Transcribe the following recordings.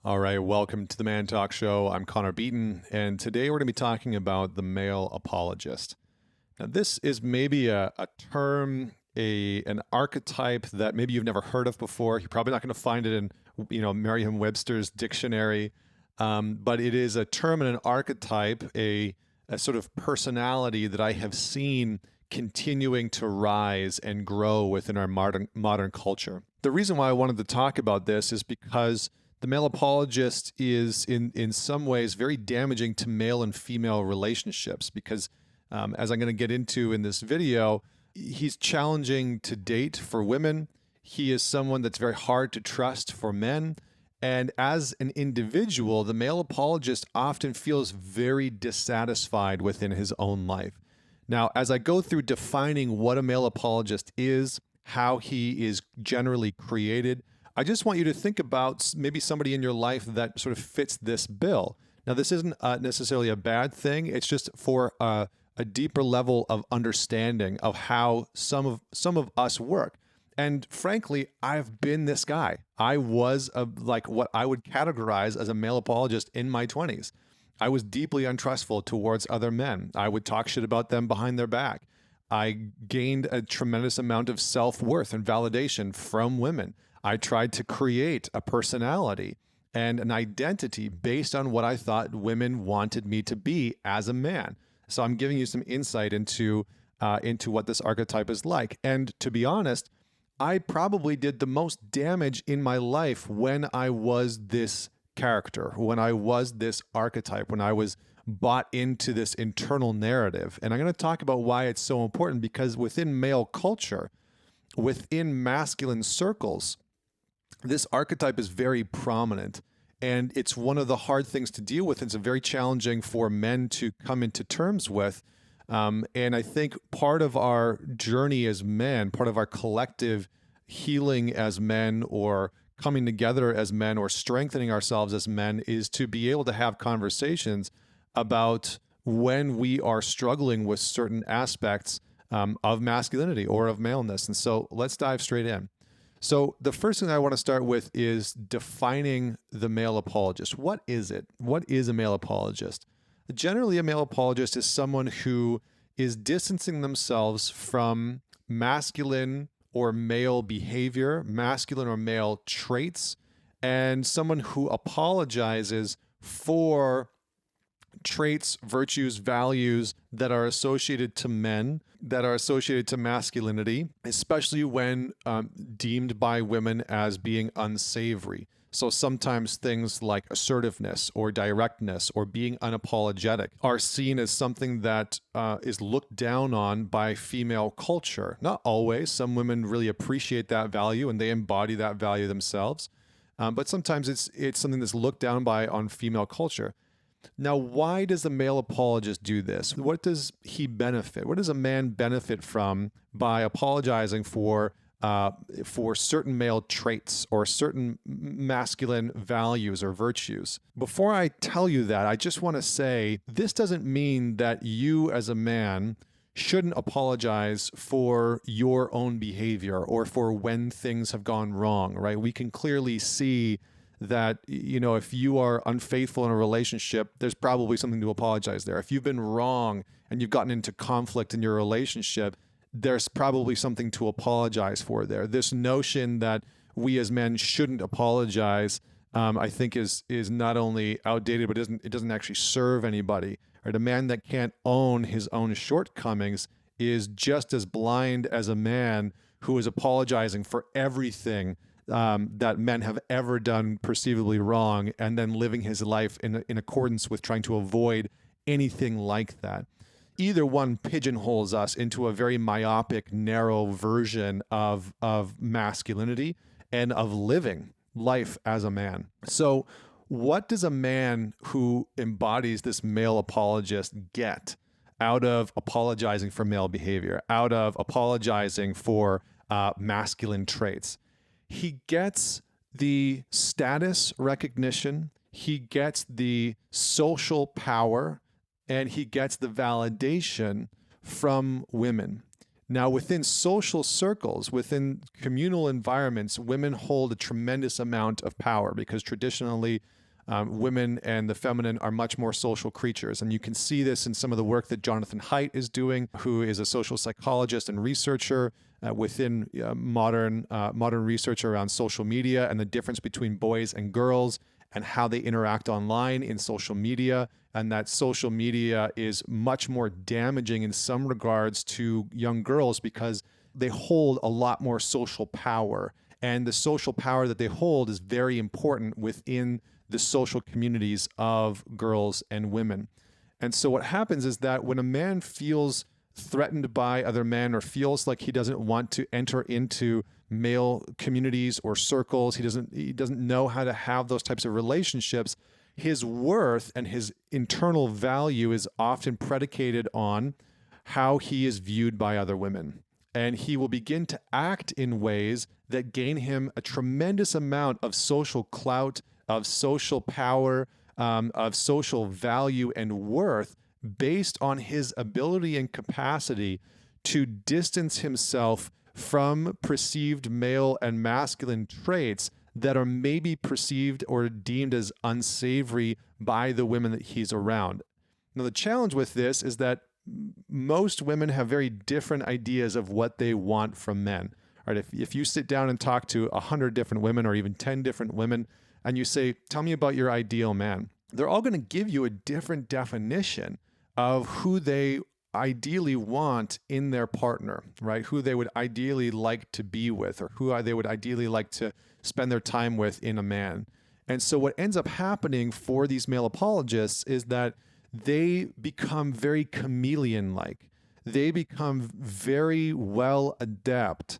All right, welcome to the Man Talk Show. I'm Connor Beaton, and today we're going to be talking about the male apologist. Now, this is maybe a term, an archetype that maybe you've never heard of before. You're probably not going to find it in, Merriam-Webster's dictionary, but it is a term and an archetype, a sort of personality that I have seen continuing to rise and grow within our modern culture. The reason why I wanted to talk about this is because the male apologist is in some ways very damaging to male and female relationships because, as I'm going to get into in this video, he's challenging to date for women. He is someone that's very hard to trust for men. And as an individual, the male apologist often feels very dissatisfied within his own life. Now, as I go through defining what a male apologist is, how he is generally created, I just want you to think about maybe somebody in your life that sort of fits this bill. Now, this isn't necessarily a bad thing. It's just for a deeper level of understanding of how some of us work. And frankly, I've been this guy. I was like what I would categorize as a male apologist in my 20s. I was deeply untrustful towards other men. I would talk shit about them behind their back. I gained a tremendous amount of self-worth and validation from women. I tried to create a personality and an identity based on what I thought women wanted me to be as a man. So I'm giving you some insight into what this archetype is like. And to be honest, I probably did the most damage in my life when I was this character, when I was this archetype, when I was bought into this internal narrative. And I'm going to talk about why it's so important because within male culture, within masculine circles, this archetype is very prominent. And it's one of the hard things to deal with. It's very challenging for men to come into terms with. And I think part of our journey as men, part of our collective healing as men or coming together as men or strengthening ourselves as men is to be able to have conversations about when we are struggling with certain aspects of masculinity or of maleness. And so let's dive straight in. So the first thing I want to start with is defining the male apologist. What is it? What is a male apologist? Generally, a male apologist is someone who is distancing themselves from masculine or male behavior, masculine or male traits, and someone who apologizes for traits, virtues, values that are associated to men, that are associated to masculinity, especially when deemed by women as being unsavory. So sometimes things like assertiveness or directness or being unapologetic are seen as something that is looked down on by female culture. Not always. Some women really appreciate that value and they embody that value themselves. But sometimes it's something that's looked down on female culture. Now, why does the male apologist do this? What does he benefit? What does a man benefit from by apologizing for certain male traits or certain masculine values or virtues? Before I tell you that, I just want to say this doesn't mean that you as a man shouldn't apologize for your own behavior or for when things have gone wrong, right? We can clearly see that, if you are unfaithful in a relationship, there's probably something to apologize there. If you've been wrong and you've gotten into conflict in your relationship, there's probably something to apologize for there. This notion that we as men shouldn't apologize, I think is not only outdated, but it doesn't actually serve anybody. Right? A man that can't own his own shortcomings is just as blind as a man who is apologizing for everything that men have ever done perceivably wrong, and then living his life in accordance with trying to avoid anything like that. Either one pigeonholes us into a very myopic, narrow version of masculinity and of living life as a man. So what does a man who embodies this male apologist get out of apologizing for male behavior, out of apologizing for masculine traits? He gets the status recognition, he gets the social power, and he gets the validation from women. Now, within social circles, within communal environments, women hold a tremendous amount of power because traditionally, women and the feminine are much more social creatures. And you can see this in some of the work that Jonathan Haidt is doing, who is a social psychologist and researcher within modern research around social media and the difference between boys and girls and how they interact online in social media. And that social media is much more damaging in some regards to young girls because they hold a lot more social power. And the social power that they hold is very important within the social communities of girls and women. And so what happens is that when a man feels threatened by other men or feels like he doesn't want to enter into male communities or circles, he doesn't know how to have those types of relationships, his worth and his internal value is often predicated on how he is viewed by other women. And he will begin to act in ways that gain him a tremendous amount of social clout, of social power, of social value and worth based on his ability and capacity to distance himself from perceived male and masculine traits that are maybe perceived or deemed as unsavory by the women that he's around. Now, the challenge with this is that most women have very different ideas of what they want from men. Right? If you sit down and talk to 100 different women or even 10 different women and you say, tell me about your ideal man, they're all going to give you a different definition of who they ideally want in their partner, right? Who they would ideally like to be with, or who they would ideally like to spend their time with in a man. And so what ends up happening for these male apologists is that they become very chameleon-like. They become very well adept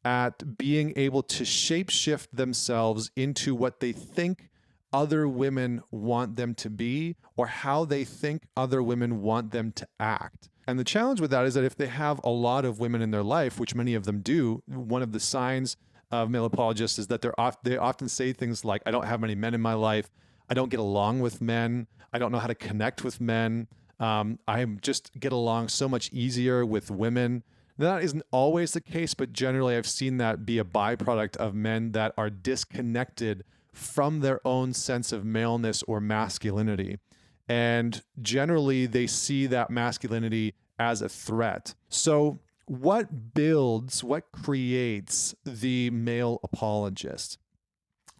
at being able to shapeshift themselves into what they think other women want them to be or how they think other women want them to act. And the challenge with that is that if they have a lot of women in their life, which many of them do, one of the signs of male apologists is that they often say things like, I don't have many men in my life, I don't get along with men, I don't know how to connect with men, I just get along so much easier with women. That isn't always the case, but generally I've seen that be a byproduct of men that are disconnected from their own sense of maleness or masculinity. And generally they see that masculinity as a threat. So what creates the male apologist?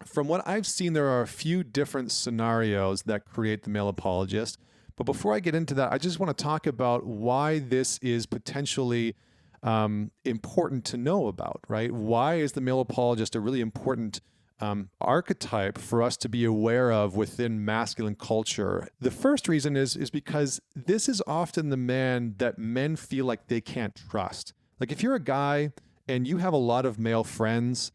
From what I've seen, there are a few different scenarios that create the male apologist. But before I get into that, I just want to talk about why this is potentially important to know about, right? Why is the male apologist a really important archetype for us to be aware of within masculine culture? The first reason is because this is often the man that men feel like they can't trust. Like if you're a guy and you have a lot of male friends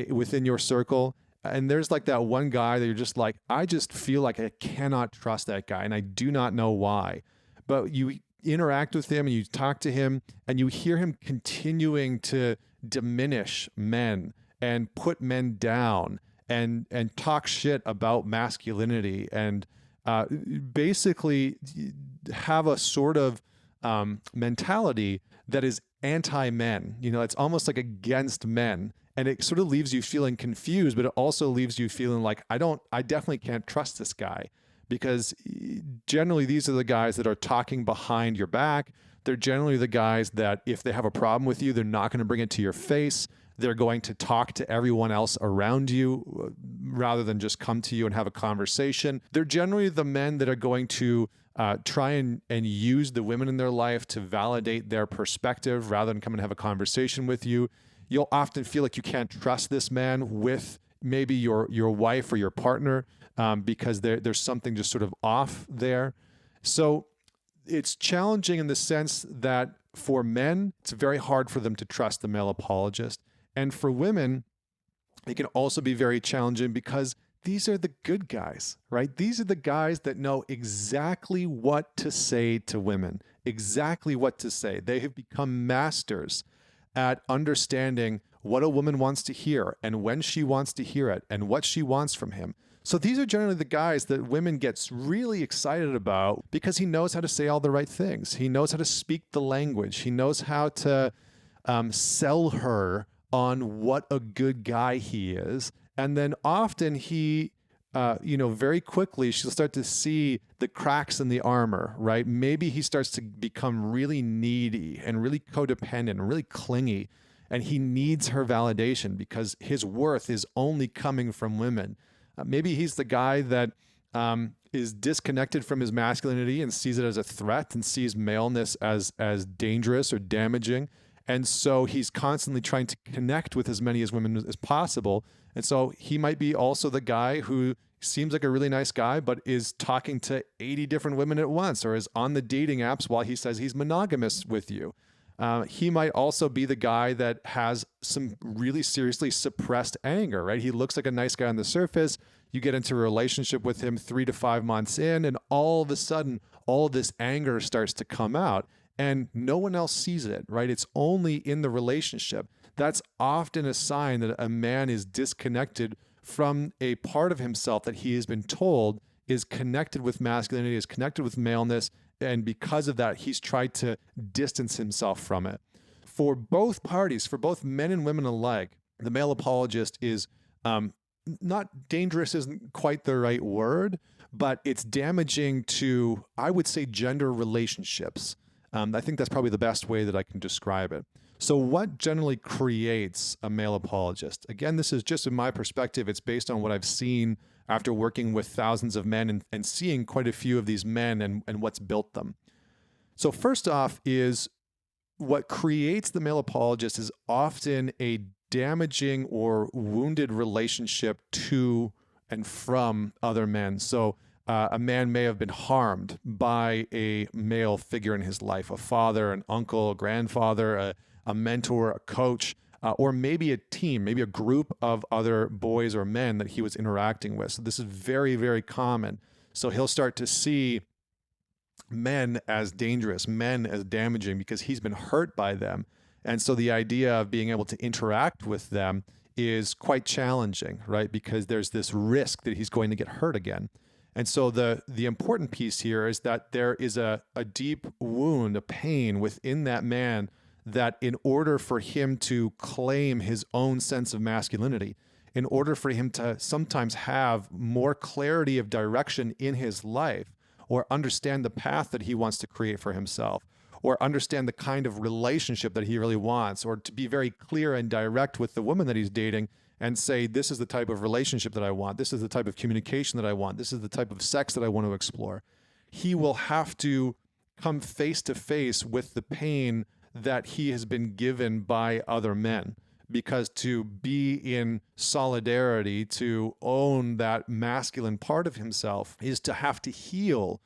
within your circle, and there's like that one guy that you're just like, I just feel like I cannot trust that guy, and I do not know why. But you interact with him and you talk to him and you hear him continuing to diminish men and put men down and talk shit about masculinity and basically have a sort of mentality that is anti-men. You know, it's almost like against men. And it sort of leaves you feeling confused, but it also leaves you feeling like, I definitely can't trust this guy, because generally these are the guys that are talking behind your back. They're generally the guys that if they have a problem with you, they're not going to bring it to your face. They're going to talk to everyone else around you rather than just come to you and have a conversation. They're generally the men that are going to try and use the women in their life to validate their perspective rather than come and have a conversation with you. You'll often feel like you can't trust this man with maybe your wife or your partner because there's something just sort of off there. So it's challenging in the sense that for men, it's very hard for them to trust the male apologist. And for women, it can also be very challenging because these are the good guys, right? These are the guys that know exactly what to say to women, exactly what to say. They have become masters at understanding what a woman wants to hear and when she wants to hear it and what she wants from him. So these are generally the guys that women get really excited about because he knows how to say all the right things. He knows how to speak the language. He knows how to sell her on what a good guy he is. And then often very quickly she'll start to see the cracks in the armor, right? Maybe he starts to become really needy and really codependent and really clingy. And he needs her validation because his worth is only coming from women. Maybe he's the guy that is disconnected from his masculinity and sees it as a threat and sees maleness as dangerous or damaging. And so he's constantly trying to connect with as many as women as possible. And so he might be also the guy who seems like a really nice guy, but is talking to 80 different women at once, or is on the dating apps while he says he's monogamous with you. He might also be the guy that has some really seriously suppressed anger, right? He looks like a nice guy on the surface. You get into a relationship with him 3 to 5 months in, and all of a sudden, all this anger starts to come out, and no one else sees it, right? It's only in the relationship. That's often a sign that a man is disconnected from a part of himself that he has been told is connected with masculinity, is connected with maleness, and because of that, he's tried to distance himself from it. For both parties, for both men and women alike, the male apologist is not dangerous isn't quite the right word, but it's damaging to, I would say, gender relationships. I think that's probably the best way that I can describe it. So what generally creates a male apologist? Again, this is just in my perspective. It's based on what I've seen after working with thousands of men and seeing quite a few of these men and what's built them. So first off is what creates the male apologist is often a damaging or wounded relationship to and from other men. So a man may have been harmed by a male figure in his life, a father, an uncle, a grandfather, a mentor, a coach, or maybe a team, maybe a group of other boys or men that he was interacting with. So this is very, very common. So he'll start to see men as dangerous, men as damaging because he's been hurt by them. And so the idea of being able to interact with them is quite challenging, right? Because there's this risk that he's going to get hurt again. And so the important piece here is that there is a deep wound, a pain within that man that in order for him to claim his own sense of masculinity, in order for him to sometimes have more clarity of direction in his life, or understand the path that he wants to create for himself, or understand the kind of relationship that he really wants, or to be very clear and direct with the woman that he's dating and say, this is the type of relationship that I want, this is the type of communication that I want, this is the type of sex that I want to explore. He will have to come face to face with the pain that he has been given by other men, because to be in solidarity, to own that masculine part of himself, is to have to heal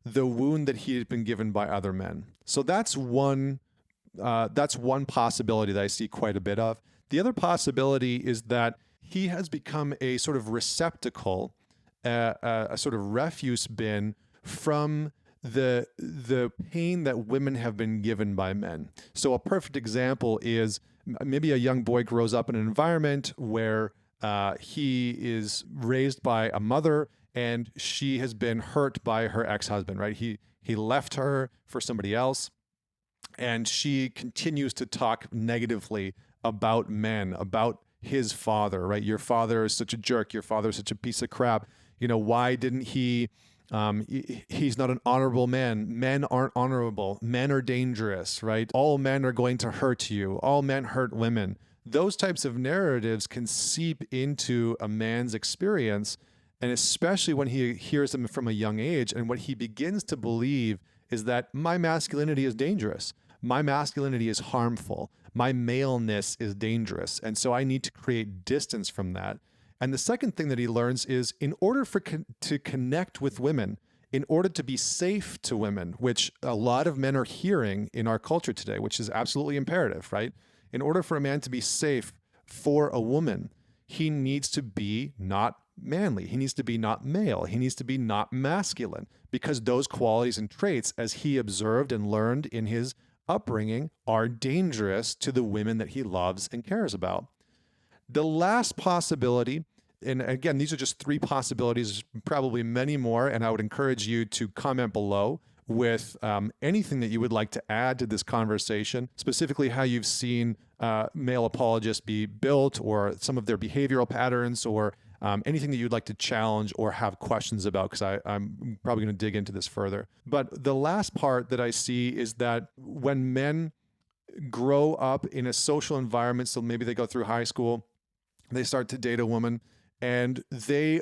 the wound that he had been given by other men. So that's one possibility that I see quite a bit of. The other possibility is that he has become a sort of receptacle, a sort of refuse bin from the pain that women have been given by men. So a perfect example is maybe a young boy grows up in an environment where he is raised by a mother and she has been hurt by her ex-husband, right? He left her for somebody else, and she continues to talk negatively about men, about his father, right? Your father is such a jerk. Your father is such a piece of crap. You know, why didn't he... he's not an honorable man. Men aren't honorable. Men are dangerous, right? All men are going to hurt you. All men hurt women. Those types of narratives can seep into a man's experience, and especially when he hears them from a young age, and what he begins to believe is that my masculinity is dangerous. My masculinity is harmful. My maleness is dangerous. And so I need to create distance from that. And the second thing that he learns is in order to connect with women, in order to be safe to women, which a lot of men are hearing in our culture today, which is absolutely imperative, right? In order for a man to be safe for a woman, he needs to be not manly. He needs to be not male. He needs to be not masculine, because those qualities and traits, as he observed and learned in his upbringing, are dangerous to the women that he loves and cares about. The last possibility, and again, these are just 3 possibilities, probably many more, and I would encourage you to comment below with anything that you would like to add to this conversation, specifically how you've seen male apologists be built, or some of their behavioral patterns, or anything that you'd like to challenge or have questions about, because I'm probably going to dig into this further. But the last part that I see is that when men grow up in a social environment, so maybe they go through high school, they start to date a woman, and they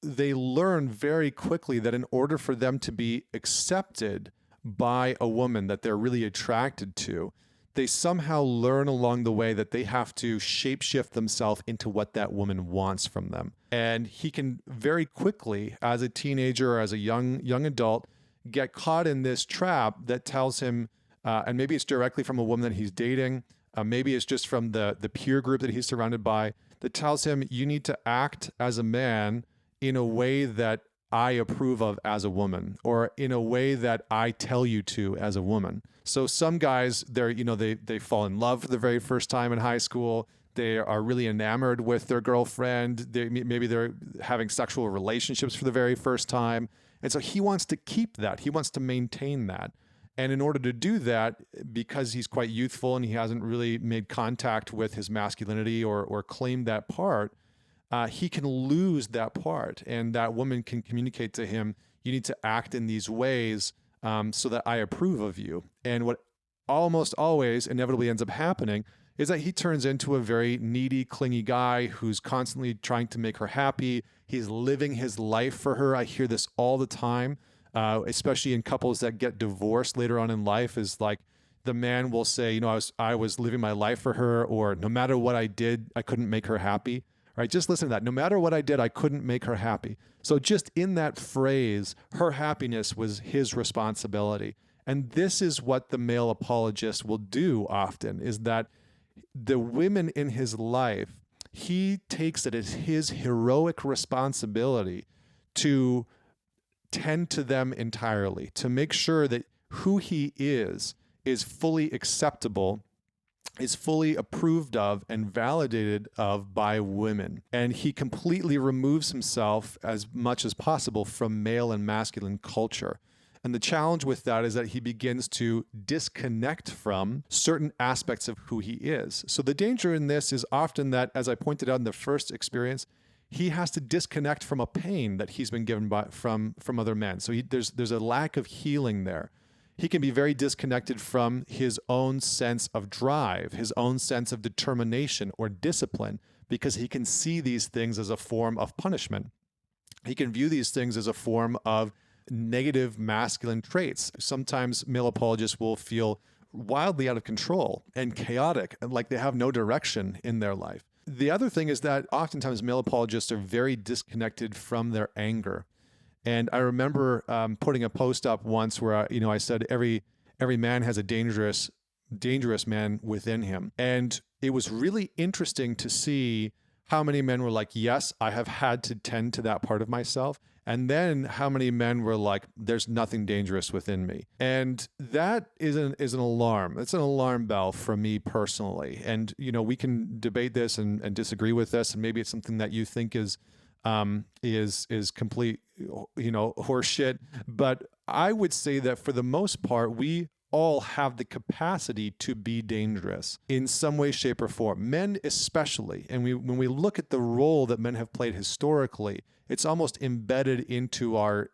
learn very quickly that in order for them to be accepted by a woman that they're really attracted to, they somehow learn along the way that they have to shapeshift themselves into what that woman wants from them. And he can very quickly, as a teenager or as a young adult, get caught in this trap that tells him, and maybe it's directly from a woman that he's dating, maybe it's just from the peer group that he's surrounded by, that tells him, you need to act as a man in a way that I approve of as a woman, or in a way that I tell you to as a woman. So some guys, they fall in love for the very first time in high school. They are really enamored with their girlfriend. Maybe they're having sexual relationships for the very first time. And so he wants to keep that. He wants to maintain that. And in order to do that, because he's quite youthful and he hasn't really made contact with his masculinity or claimed that part, he can lose that part. And that woman can communicate to him, you need to act in these ways so that I approve of you. And what almost always inevitably ends up happening is that he turns into a very needy, clingy guy who's constantly trying to make her happy. He's living his life for her. I hear this all the time, especially in couples that get divorced later on in life, is like the man will say, I was living my life for her, or no matter what I did, I couldn't make her happy. Right? Just listen to that. No matter what I did, I couldn't make her happy. So just in that phrase, her happiness was his responsibility. And this is what the male apologist will do often, is that the women in his life, he takes it as his heroic responsibility to tend to them entirely, to make sure that who he is fully acceptable, is fully approved of and validated of by women. And he completely removes himself as much as possible from male and masculine culture. And the challenge with that is that he begins to disconnect from certain aspects of who he is. So the danger in this is often that, as I pointed out in the first experience, he has to disconnect from a pain that he's been given from other men. So there's a lack of healing there. He can be very disconnected from his own sense of drive, his own sense of determination or discipline, because he can see these things as a form of punishment. He can view these things as a form of negative masculine traits. Sometimes male apologists will feel wildly out of control and chaotic, and like they have no direction in their life. The other thing is that oftentimes male apologists are very disconnected from their anger. And I remember putting a post up once where I said every man has a dangerous man within him. And it was really interesting to see how many men were like, yes, I have had to tend to that part of myself. And then how many men were like, there's nothing dangerous within me. And that is an alarm. It's an alarm bell for me personally. And, we can debate this and disagree with this. And maybe it's something that you think is complete, horseshit. But I would say that for the most part, we all have the capacity to be dangerous in some way, shape, or form. Men especially. And when we look at the role that men have played historically, it's almost embedded into our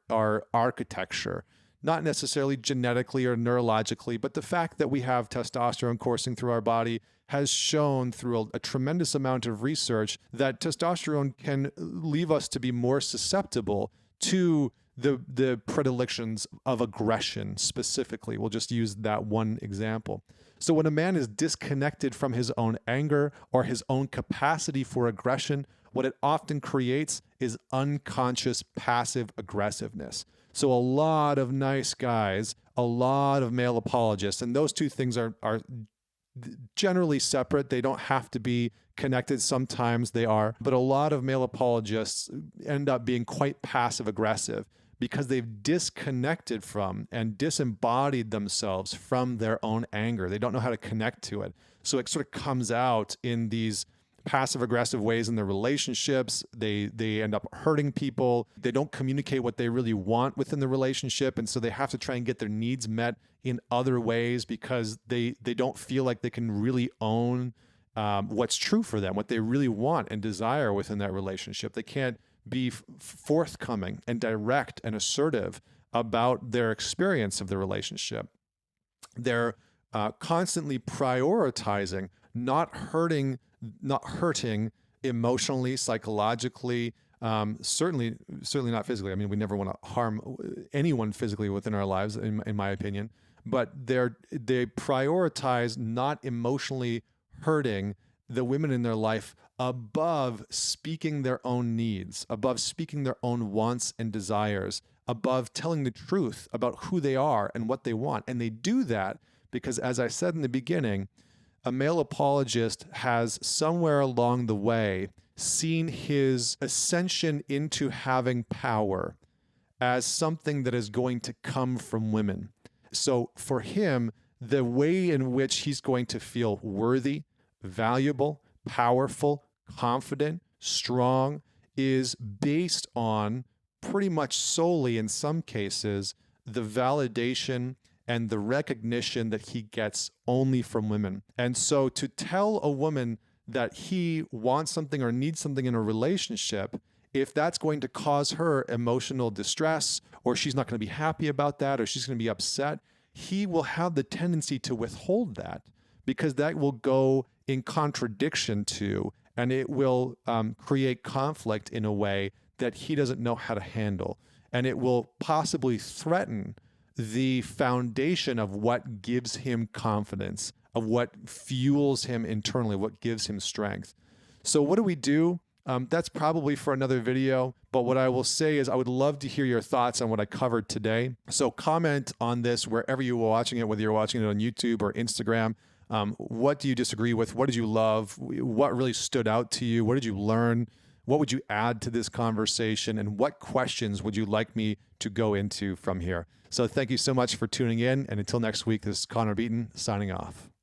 architecture. Not necessarily genetically or neurologically, but the fact that we have testosterone coursing through our body has shown through a tremendous amount of research that testosterone can leave us to be more susceptible to the predilections of aggression specifically. We'll just use that one example. So when a man is disconnected from his own anger or his own capacity for aggression, what it often creates is unconscious passive aggressiveness. So a lot of nice guys, a lot of male apologists, and those two things are generally separate. They don't have to be connected. Sometimes they are. But a lot of male apologists end up being quite passive aggressive because they've disconnected from and disembodied themselves from their own anger. They don't know how to connect to it. So it sort of comes out in these passive-aggressive ways in their relationships. They end up hurting people. They don't communicate what they really want within the relationship, and so they have to try and get their needs met in other ways because they don't feel like they can really own what's true for them, what they really want and desire within that relationship. They can't be forthcoming and direct and assertive about their experience of the relationship. They're constantly prioritizing not hurting emotionally, psychologically, certainly not physically. I mean, we never want to harm anyone physically within our lives, in my opinion. But they prioritize not emotionally hurting the women in their life above speaking their own needs, above speaking their own wants and desires, above telling the truth about who they are and what they want. And they do that because, as I said in the beginning, a male apologist has somewhere along the way seen his ascension into having power as something that is going to come from women. So for him, the way in which he's going to feel worthy, valuable, powerful, confident, strong is based on pretty much solely, in some cases, the validation and the recognition that he gets only from women. And so to tell a woman that he wants something or needs something in a relationship, if that's going to cause her emotional distress, or she's not going to be happy about that, or she's going to be upset, he will have the tendency to withhold that because that will go in contradiction to, and it will create conflict in a way that he doesn't know how to handle. And it will possibly threaten the foundation of what gives him confidence, of what fuels him internally, what gives him strength. So what do we do? That's probably for another video, but what I will say is I would love to hear your thoughts on what I covered today. So comment on this wherever you were watching it, whether you're watching it on YouTube or Instagram. What do you disagree with? What did you love? What really stood out to you? What did you learn? What would you add to this conversation? And what questions would you like me to go into from here? So thank you so much for tuning in. And until next week, this is Connor Beaton signing off.